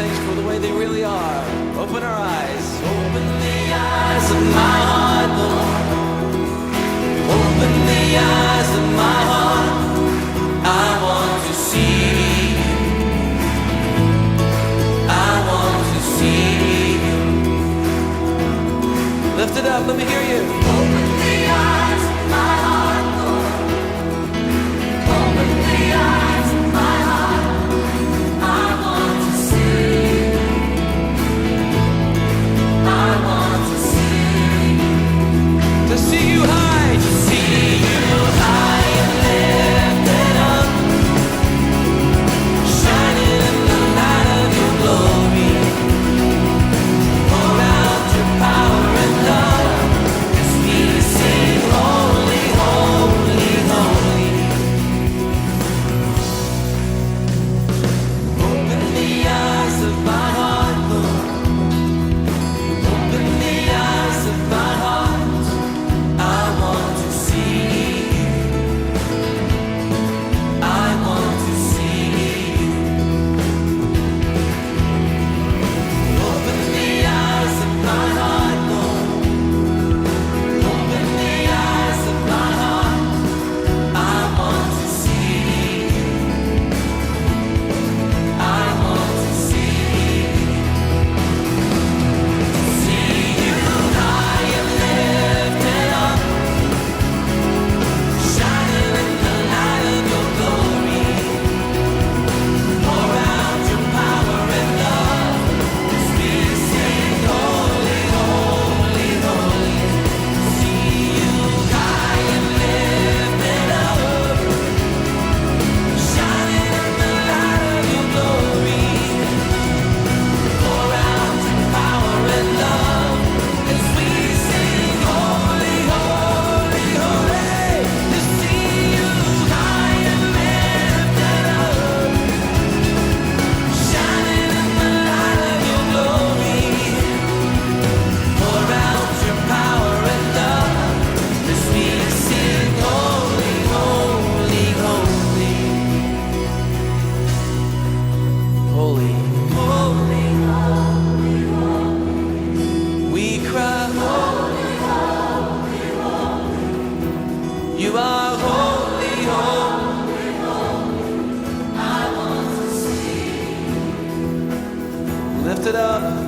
things for the way they really are. Open our eyes. Open the eyes of my heart, Lord. Open the eyes of my heart. I want to see you. I want to see you. Lift it up, let me hear you. Open the eyes of my heart, Lord. Open the eyes of my heart. I want to see you. I want to see you. To see you high. To see you high and lifted up, shining in the light of your glory. Pour out your power and love as we sing holy, holy, holy. Open the eyes of my heart, Lord. Open the eyes of my heart. I want to see you. I want to see you. Open the eyes of my heart, Lord. Open the eyes of my heart. I want to see you. I want to see you. To see you high and lifted up, shining in the light of your glory. Pour out your power and love as we sing holy, holy, holy. See you high and lifted up, shining in the light of your glory. Pour out your power and love as we sing holy, holy, holy. To see you high and lifted up, shining in the light of your glory. Pour out your power and love as we sing holy, holy, holy. Holy, holy, we cry holy, holy, holy. You are holy, holy, holy. I want to see you. Lift it up.